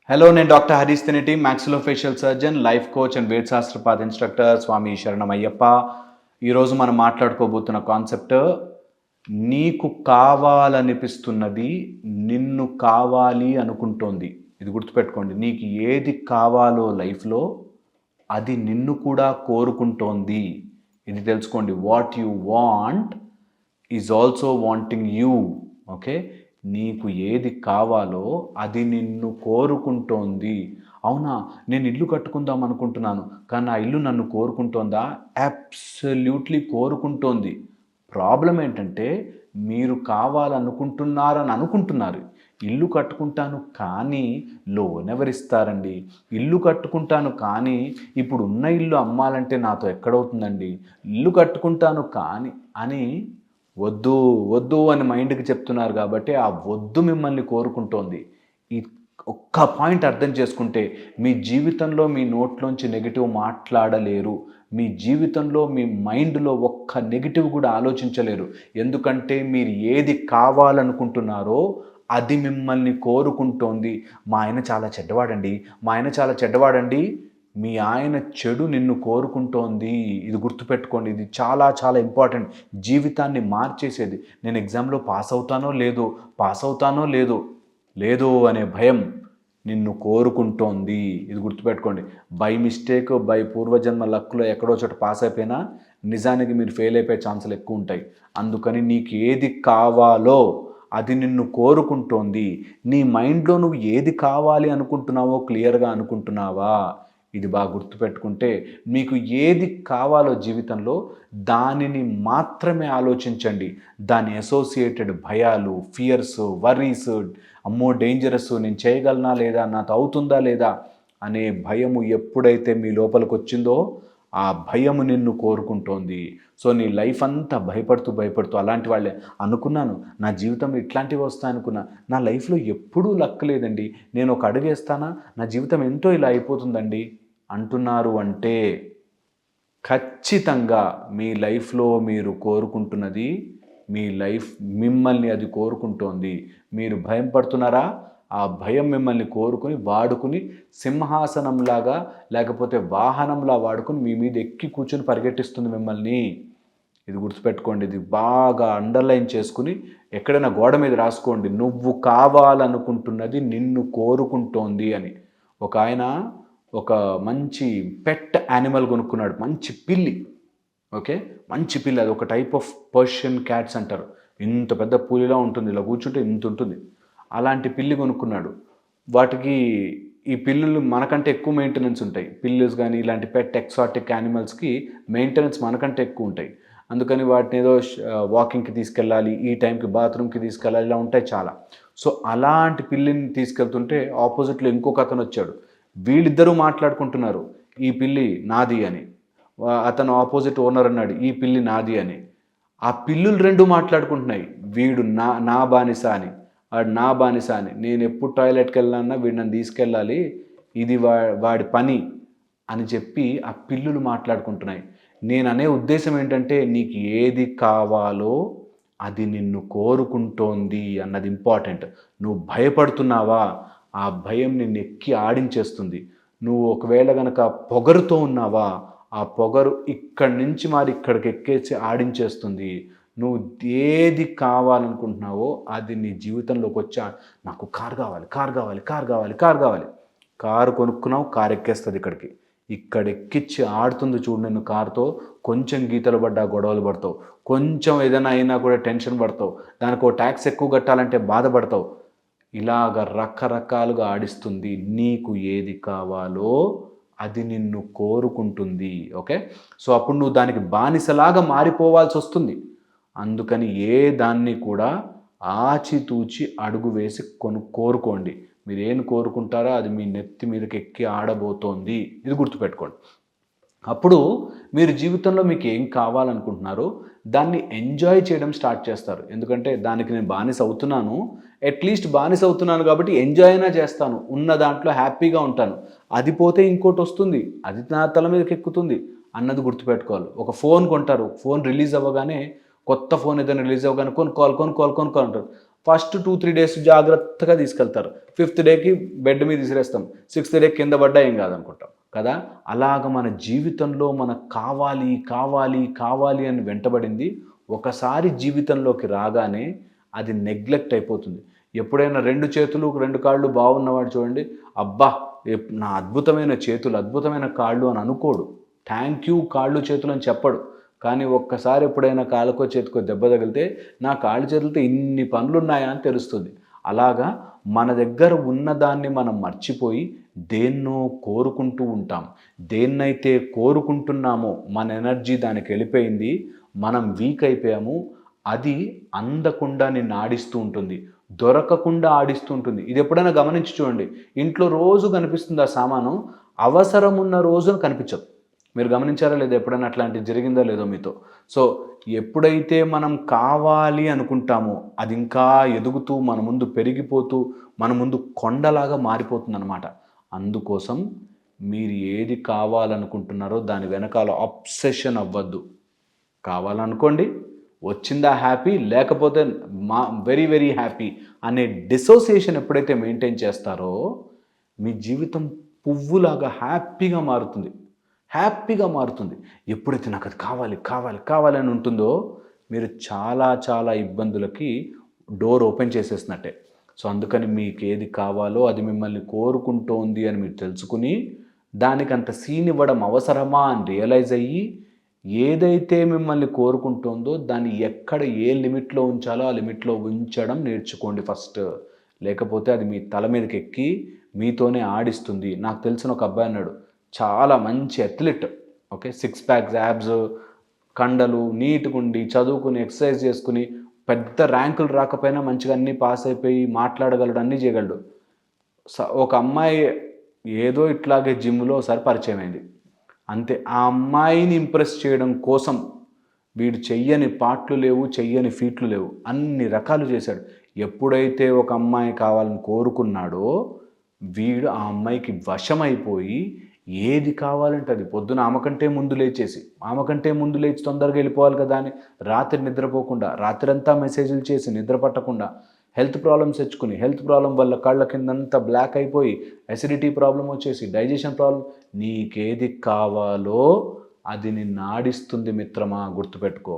Hello, నేను doctor Harish Teneti, maxillofacial surgeon, life coach and వేద శాస్త్రపాద instructor. స్వామి శరణమయ్యప్ప. ఈరోజు మనం మాట్లాడుకోబోతున్న కాన్సెప్ట్, నీకు కావాలనిపిస్తున్నది నిన్ను కావాలి అనుకుంటోంది. ఇది గుర్తుపెట్టుకోండి. నీకు ఏది కావాలో లైఫ్లో అది నిన్ను కూడా కోరుకుంటోంది. ఇది తెలుసుకోండి. What you want is also wanting you. Okay, నీకు ఏది కావాలో అది నిన్ను కోరుకుంటోంది. అవునా, నేను ఇల్లు కట్టుకుందాం అనుకుంటున్నాను, కానీ ఆ ఇల్లు నన్ను కోరుకుంటోందా? అబ్సల్యూట్లీ కోరుకుంటోంది. ప్రాబ్లం ఏంటంటే మీరు కావాలనుకుంటున్నారని అనుకుంటున్నారు. ఇల్లు కట్టుకుంటాను కానీ లోన్ ఎవరిస్తారండి? ఇల్లు కట్టుకుంటాను కానీ ఇప్పుడు ఉన్న ఇల్లు అమ్మాలంటే నాతో ఎక్కడవుతుందండి? ఇల్లు కట్టుకుంటాను కానీ అని వద్దు వద్దు అని మైండ్కి చెప్తున్నారు కాబట్టి ఆ వద్దు మిమ్మల్ని కోరుకుంటోంది. ఈ ఒక్క పాయింట్ అర్థం చేసుకుంటే మీ జీవితంలో మీ నోట్లోంచి నెగిటివ్ మాట్లాడలేరు. మీ జీవితంలో మీ మైండ్లో ఒక్క నెగిటివ్ కూడా ఆలోచించలేరు. ఎందుకంటే మీరు ఏది కావాలనుకుంటున్నారో అది మిమ్మల్ని కోరుకుంటోంది. మా ఆయన చాలా చెడ్డవాడండి, మా ఆయన చాలా చెడ్డవాడండి. మీ ఆయన చెడు నిన్ను కోరుకుంటోంది. ఇది గుర్తుపెట్టుకోండి. ఇది చాలా చాలా ఇంపార్టెంట్. జీవితాన్ని మార్చేసేది. నేను ఎగ్జామ్లో పాస్ అవుతానో లేదో అనే భయం నిన్ను కోరుకుంటోంది. ఇది గుర్తుపెట్టుకోండి. బై మిస్టేక్, బై పూర్వజన్మ లక్లో ఎక్కడో చోట పాస్ అయిపోయినా నిజానికి మీరు ఫెయిల్ అయిపోయే ఛాన్సులు ఎక్కువ ఉంటాయి. అందుకని నీకు ఏది కావాలో అది నిన్ను కోరుకుంటోంది. నీ మైండ్లో నువ్వు ఏది కావాలి అనుకుంటున్నావో క్లియర్గా అనుకుంటున్నావా? ఇది బాగా గుర్తుపెట్టుకుంటే మీకు ఏది కావాలో జీవితంలో దానిని మాత్రమే ఆలోచించండి. దాని అసోసియేటెడ్ భయాలు, ఫియర్స్, వర్రీస్, అమ్మో డేంజరస్, నేను చేయగలనా లేదా, నాతో అవుతుందా లేదా అనే భయము ఎప్పుడైతే మీ లోపలికి వచ్చిందో ఆ భయము నిన్ను కోరుకుంటోంది. సో నీ లైఫ్ అంతా భయపడుతూ అలాంటి వాళ్ళే అనుకున్నాను, నా జీవితం ఇట్లాంటివి వస్తాయి అనుకున్నా, నా లైఫ్లో ఎప్పుడూ లక్ లేదండి, నేను ఒక అడుగు వేస్తానా నా జీవితం ఎంతో ఇలా అయిపోతుందండి అంటున్నారు అంటే ఖచ్చితంగా మీ లైఫ్లో మీరు కోరుకుంటున్నది మీ లైఫ్ మిమ్మల్ని అది కోరుకుంటోంది. మీరు భయం పడుతున్నారా? ఆ భయం మిమ్మల్ని కోరుకుని వాడుకుని సింహాసనంలాగా లేకపోతే వాహనంలా వాడుకుని మీ మీద ఎక్కి కూర్చొని పరిగెట్టిస్తుంది మిమ్మల్ని. ఇది గుర్తుపెట్టుకోండి. ఇది బాగా అండర్లైన్ చేసుకుని ఎక్కడైనా గోడ మీద రాసుకోండి. నువ్వు కావాలనుకుంటున్నది నిన్ను కోరుకుంటోంది అని. ఒక ఆయన ఒక మంచి పెట్ యానిమల్ కొనుక్కున్నాడు, మంచి పిల్లి. ఓకే, మంచి పిల్లి. అది ఒక టైప్ ఆఫ్ పర్షియన్ క్యాట్స్ అంటారు. ఇంత పెద్ద పులిలా ఉంటుంది, ఇలా కూర్చుంటే ఇంత ఉంటుంది. అలాంటి పిల్లి కొనుక్కున్నాడు. వాటికి ఈ పిల్లులు మనకంటే ఎక్కువ మెయింటెనెన్స్ ఉంటాయి. పిల్లుస్ కానీ ఇలాంటి పెట్ ఎక్సాటిక్ యానిమల్స్కి మెయింటెనెన్స్ మనకంటే ఎక్కువ ఉంటాయి. అందుకని వాటిని ఏదో వాకింగ్కి తీసుకెళ్ళాలి, ఈ టైంకి బాత్రూమ్కి తీసుకెళ్ళాలి, ఇలా ఉంటాయి చాలా. సో అలాంటి పిల్లిని తీసుకెళ్తుంటే ఆపోజిట్లో ఇంకొక అతను వచ్చాడు. వీళ్ళిద్దరూ మాట్లాడుకుంటున్నారు, ఈ పిల్లి నాది అని. అతను ఆపోజిట్ ఓనర్ అన్నాడు, ఈ పిల్లి నాది అని. ఆ పిల్లులు రెండు మాట్లాడుకుంటున్నాయి, వీడు నా బానిస అని, వాడు నా బానిస అని. నేను ఎప్పుడు టాయిలెట్కి వెళ్ళాలన్నా వీడు నన్ను తీసుకెళ్ళాలి, ఇది వాడి పని అని చెప్పి ఆ పిల్లులు మాట్లాడుకుంటున్నాయి. నేను అనే ఉద్దేశం ఏంటంటే నీకు ఏది కావాలో అది నిన్ను కోరుకుంటోంది అన్నది ఇంపార్టెంట్. నువ్వు భయపడుతున్నావా? ఆ భయం నిన్ను ఎక్కి ఆడించేస్తుంది. నువ్వు ఒకవేళ కనుక పొగరుతో ఉన్నావా? ఆ పొగరు ఇక్కడి నుంచి మరి ఇక్కడికి ఎక్కేసి ఆడించేస్తుంది. నువ్వు ఏది కావాలనుకుంటున్నావో అది నీ జీవితంలోకి వచ్చా, నాకు కారు కావాలి. కారు కొనుక్కున్నావు, కారు ఎక్కేస్తుంది ఇక్కడికి. ఇక్కడ ఎక్కిచ్చి ఆడుతుంది చూడు నిన్ను కారుతో. కొంచెం గీతలు పడ్డా గొడవలు పడతావు, కొంచెం ఏదైనా అయినా కూడా టెన్షన్ పడతావు, దానికి ఓ ట్యాక్స్ ఎక్కువ కట్టాలంటే బాధపడతావు. ఇలాగ రకరకాలుగా ఆడిస్తుంది. నీకు ఏది కావాలో అది నిన్ను కోరుకుంటుంది. ఓకే, సో అప్పుడు నువ్వు దానికి బానిసలాగా మారిపోవాల్సి వస్తుంది. అందుకని ఏ దాన్ని కూడా ఆచితూచి అడుగు వేసి కోరుకోండి. మీరు ఏం కోరుకుంటారో అది మీ నెత్తి మీదకి ఎక్కి ఆడబోతోంది. ఇది గుర్తుపెట్టుకోండి. అప్పుడు మీరు జీవితంలో మీకు ఏం కావాలనుకుంటున్నారో దాన్ని ఎంజాయ్ చేయడం స్టార్ట్ చేస్తారు. ఎందుకంటే దానికి నేను బానిస అవుతున్నాను, అట్లీస్ట్ బానిస అవుతున్నాను కాబట్టి ఎంజాయ్ అయినా చేస్తాను, ఉన్న దాంట్లో హ్యాపీగా ఉంటాను. అది పోతే ఇంకోటి వస్తుంది, అది నా తల మీదకి ఎక్కుతుంది అన్నది గుర్తుపెట్టుకోవాలి. ఒక ఫోన్ కొంటారు, ఫోన్ రిలీజ్ అవ్వగానే, కొత్త ఫోన్ ఏదైనా రిలీజ్ అవ్వగానే కొనుక్కోవాలి అంటారు. ఫస్ట్ 2-3 డేస్ జాగ్రత్తగా తీసుకెళ్తారు. 5th డేకి బెడ్ మీద విసిరేస్తాం. 6th డే కింద పడ్డా ఏం కాదనుకుంటాం కదా. అలాగ మన జీవితంలో మనకు కావాలి కావాలి కావాలి అని వెంటబడింది ఒకసారి జీవితంలోకి రాగానే అది నెగ్లెక్ట్ అయిపోతుంది. ఎప్పుడైనా 2 చేతులు 2 కాళ్ళు బాగున్నవాడు చూడండి, అబ్బా నా అద్భుతమైన చేతులు అద్భుతమైన కాళ్ళు అని అనుకోడు. థ్యాంక్ యూ కాళ్ళు చేతులు అని చెప్పడు. కానీ ఒక్కసారి ఎప్పుడైనా కాళ్ళకో చేతికో దెబ్బ తగిలితే నా కాళ్ళు చేతులతో ఇన్ని పనులు ఉన్నాయా అని తెలుస్తుంది. అలాగా మన దగ్గర ఉన్నదాన్ని మనం మర్చిపోయి దేన్నో కోరుకుంటూ ఉంటాం. దేన్నైతే కోరుకుంటున్నామో మన ఎనర్జీ దానికి వెళ్ళిపోయింది, మనం వీక్ అయిపోయాము. అది అందకుండా నిన్ను ఆడిస్తూ ఉంటుంది, దొరకకుండా ఆడిస్తూ ఉంటుంది. ఇది ఎప్పుడైనా గమనించి చూడండి. ఇంట్లో రోజు కనిపిస్తుంది ఆ సామాను, అవసరం ఉన్న రోజున కనిపించదు. మీరు గమనించారా లేదా? ఎప్పుడైనా అట్లాంటిది జరిగిందో లేదో మీతో? సో ఎప్పుడైతే మనం కావాలి అనుకుంటామో అది ఇంకా ఎదుగుతూ మన ముందు పెరిగిపోతూ మన ముందు కొండలాగా మారిపోతుందన్నమాట. అందుకోసం మీరు ఏది కావాలనుకుంటున్నారో దాని వెనకాల అబ్సెషన్ అవ్వద్దు. కావాలనుకోండి, వచ్చిందా హ్యాపీ, లేకపోతే వెరీ వెరీ హ్యాపీ అనే డిసోసియేషన్ ఎప్పుడైతే మెయింటైన్ చేస్తారో మీ జీవితం పువ్వులాగా హ్యాపీగా మారుతుంది. ఎప్పుడైతే నాకు అది కావాలి కావాలి కావాలి అని ఉంటుందో మీరు చాలా చాలా ఇబ్బందులకి డోర్ ఓపెన్ చేసేసినట్టే. సో అందుకని మీకు ఏది కావాలో అది మిమ్మల్ని కోరుకుంటోంది అని మీరు తెలుసుకుని దానికి అంత సీన్ ఇవ్వడం అవసరమా అని రియలైజ్ అయ్యి ఏదైతే మిమ్మల్ని కోరుకుంటుందో దాన్ని ఎక్కడ ఏ లిమిట్లో ఉంచాలో ఆ లిమిట్లో ఉంచడం నేర్చుకోండి ఫస్ట్. లేకపోతే అది మీ తల మీదకి ఎక్కి మీతోనే ఆడిస్తుంది. నాకు తెలిసిన ఒక అబ్బాయి అన్నాడు, చాలా మంచి అథ్లెట్, ఓకే, 6 ప్యాక్స్ యాబ్స్, కండలు, నీట్గా ఉండి చదువుకుని ఎక్సర్సైజ్ చేసుకుని పెద్ద ర్యాంకులు రాకపోయినా మంచిగా అన్నీ పాస్ అయిపోయి మాట్లాడగలడు, అన్నీ చేయగలడు. ఒక అమ్మాయి ఏదో ఇట్లాగే జిమ్లో ఒకసారి పరిచయం అయింది. అంతే, ఆ అమ్మాయిని ఇంప్రెస్ చేయడం కోసం వీడు చెయ్యని పాటలు లేవు, చెయ్యని ఫీట్లు లేవు, అన్ని రకాలు చేశాడు. ఎప్పుడైతే ఒక అమ్మాయి కావాలని కోరుకున్నాడో వీడు ఆ అమ్మాయికి వశమైపోయి ఏది కావాలంటే అది పొద్దున ఆమెకంటే ముందు లేచి తొందరగా వెళ్ళిపోవాలి కదా అని రాత్రి నిద్రపోకుండా, రాత్రంతా మెసేజ్లు చేసి నిద్ర పట్టకుండా, హెల్త్ ప్రాబ్లమ్స్ తెచ్చుకుని, హెల్త్ ప్రాబ్లం వల్ల కాళ్ళ కిందంతా బ్లాక్ అయిపోయి అసిడిటీ ప్రాబ్లం వచ్చేసి, డైజెషన్ ప్రాబ్లం. నీకేది కావాలో అది నిన్ను ఆడిస్తుంది మిత్రమా, గుర్తుపెట్టుకో.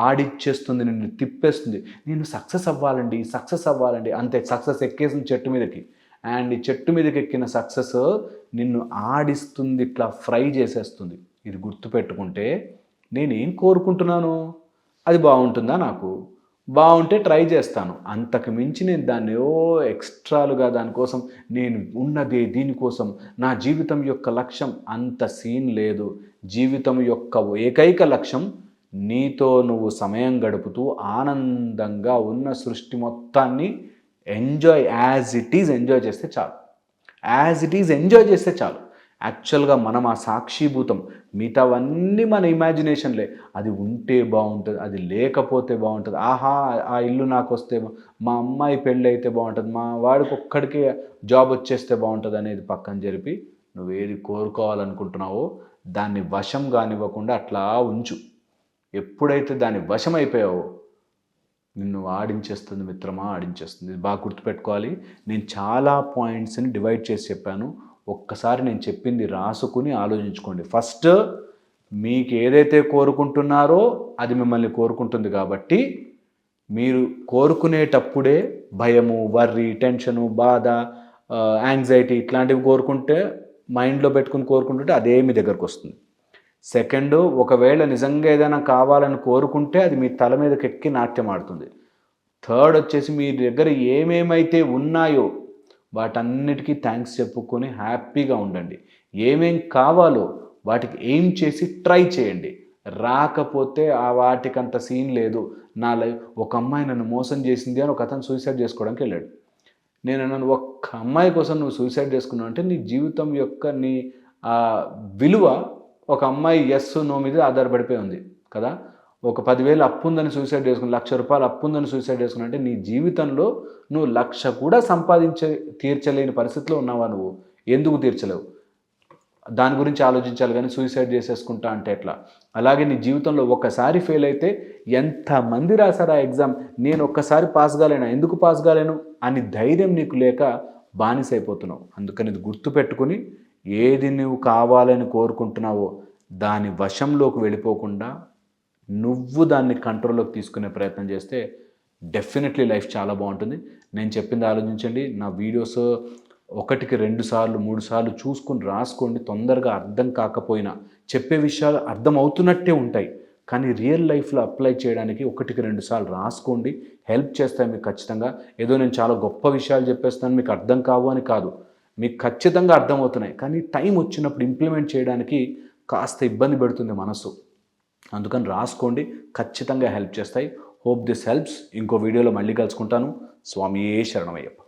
ఆడిచ్చేస్తుంది, నిన్ను తిప్పేస్తుంది. నేను సక్సెస్ అవ్వాలండి అంతే. సక్సెస్ ఎక్కేసింది చెట్టు మీదకి. అండ్ ఈ చెట్టు మీదకి ఎక్కిన సక్సెస్ నిన్ను ఆడిస్తుంది, ఇట్లా ఫ్రై చేసేస్తుంది. ఇది గుర్తుపెట్టుకుంటే నేనేం కోరుకుంటున్నాను, అది బాగుంటుందా, నాకు బాగుంటే ట్రై చేస్తాను. అంతకు మించి నేను దాన్ని ఎక్స్ట్రాలుగా దానికోసం నేను ఉన్నదే దీనికోసం, నా జీవితం యొక్క లక్ష్యం, అంత సీన్ లేదు. జీవితం యొక్క ఏకైక లక్ష్యం నీతో నువ్వు సమయం గడుపుతూ ఆనందంగా ఉన్న సృష్టి మొత్తాన్ని యాజ్ ఇట్ ఈజ్ ఎంజాయ్ చేస్తే చాలు. యాక్చువల్గా మనం ఆ సాక్షిభూతం, మిగతావన్నీ మన ఇమాజినేషన్లే. అది ఉంటే బాగుంటుంది, అది లేకపోతే బాగుంటుంది, ఆహా ఆ ఇల్లు నాకు వస్తే, మా అమ్మాయి పెళ్ళి అయితే బాగుంటుంది, మా వాడికి ఒక్కడికి జాబ్ వచ్చేస్తే బాగుంటుంది అనేది పక్కన జరిపి నువ్వేది కోరుకోవాలనుకుంటున్నావో దాన్ని వశం కానివ్వకుండా అట్లా ఉంచు. ఎప్పుడైతే దాన్ని వశం అయిపోయావో నిన్ను ఆడించేస్తుంది మిత్రమా, ఆడించేస్తుంది. ఇది బాగా గుర్తుపెట్టుకోవాలి. నేను చాలా పాయింట్స్ని డివైడ్ చేసి చెప్పాను. ఒక్కసారి నేను చెప్పింది రాసుకుని ఆలోచించుకోండి. ఫస్ట్, మీకు ఏదైతే కోరుకుంటున్నారో అది మిమ్మల్ని కోరుకుంటుంది. కాబట్టి మీరు కోరుకునేటప్పుడే భయము, వర్రీ, టెన్షను, బాధ, యాంగ్జైటీ ఇట్లాంటివి కోరుకుంటే, మైండ్లో పెట్టుకుని కోరుకుంటుంటే అదే మీ దగ్గరకు వస్తుంది. సెకండ్, ఒకవేళ నిజంగా ఏదైనా కావాలని కోరుకుంటే అది మీ తల మీదకి ఎక్కి నాట్యం ఆడుతుంది. థర్డ్ వచ్చేసి మీ దగ్గర ఏమేమైతే ఉన్నాయో వాటన్నిటికీ థ్యాంక్స్ చెప్పుకొని హ్యాపీగా ఉండండి. ఏమేం కావాలో వాటికి ఎయిమ్ చేసి ట్రై చేయండి. రాకపోతే ఆ వాటికంత సీన్ లేదు. నా లైఫ్, ఒక అమ్మాయి నన్ను మోసం చేసింది అని ఒక అతను సూసైడ్ చేసుకోవడానికి వెళ్ళాడు. నేను అన్నాను, ఒక్క అమ్మాయి కోసం నువ్వు సూసైడ్ చేసుకున్నావు అంటే నీ జీవితం యొక్క నీ విలువ ఒక అమ్మాయి ఎస్ నో మీద ఆధారపడిపోయి ఉంది కదా. ఒక 10,000 అప్పు ఉందని సూసైడ్ చేసుకుని, 1,00,000 రూపాయలు అప్పు ఉందని సూసైడ్ చేసుకున్నా అంటే నీ జీవితంలో నువ్వు 1,00,000 కూడా తీర్చలేని పరిస్థితిలో ఉన్నావా? నువ్వు ఎందుకు తీర్చలేవు? దాని గురించి ఆలోచించాలి కానీ సూసైడ్ చేసేసుకుంటా అంటే ఎట్లా? అలాగే నీ జీవితంలో ఒక్కసారి ఫెయిల్ అయితే ఎంతమంది రాశారు ఆ ఎగ్జామ్, నేను ఒక్కసారి పాస్ కాలేనా, ఎందుకు పాస్ కాలేను అని ధైర్యం నీకు లేక బానిసైపోతున్నావు. అందుకని ఇది గుర్తుపెట్టుకుని ఏది నువ్వు కావాలని కోరుకుంటున్నావో దాని వశంలోకి వెళ్ళిపోకుండా నువ్వు దాన్ని కంట్రోల్లోకి తీసుకునే ప్రయత్నం చేస్తే డెఫినెట్లీ లైఫ్ చాలా బాగుంటుంది. నేను చెప్పింది ఆలోచించండి. నా వీడియోస్ 1కి 2 సార్లు 3 సార్లు చూసుకొని రాసుకోండి. తొందరగా అర్థం కాకపోయినా చెప్పే విషయాలు అర్థం అవుతున్నట్టే ఉంటాయి, కానీ రియల్ లైఫ్లో అప్లై చేయడానికి 1కి 2 సార్లు రాసుకోండి. హెల్ప్ చేస్తాయి మీకు ఖచ్చితంగా. ఏదో నేను చాలా గొప్ప విషయాలు చెప్పేస్తాను మీకు అర్థం కావు అని కాదు, మీకు ఖచ్చితంగా అర్థమవుతున్నాయి, కానీ టైం వచ్చినప్పుడు ఇంప్లిమెంట్ చేయడానికి కాస్త ఇబ్బంది పెడుతుంది మనసు. అందుకని రాసుకోండి, ఖచ్చితంగా హెల్ప్ చేస్తాయి. Hope this helps. ఇంకో వీడియోలో మళ్ళీ కలుసుకుంటాను. స్వామియే శరణమయ్యప్ప.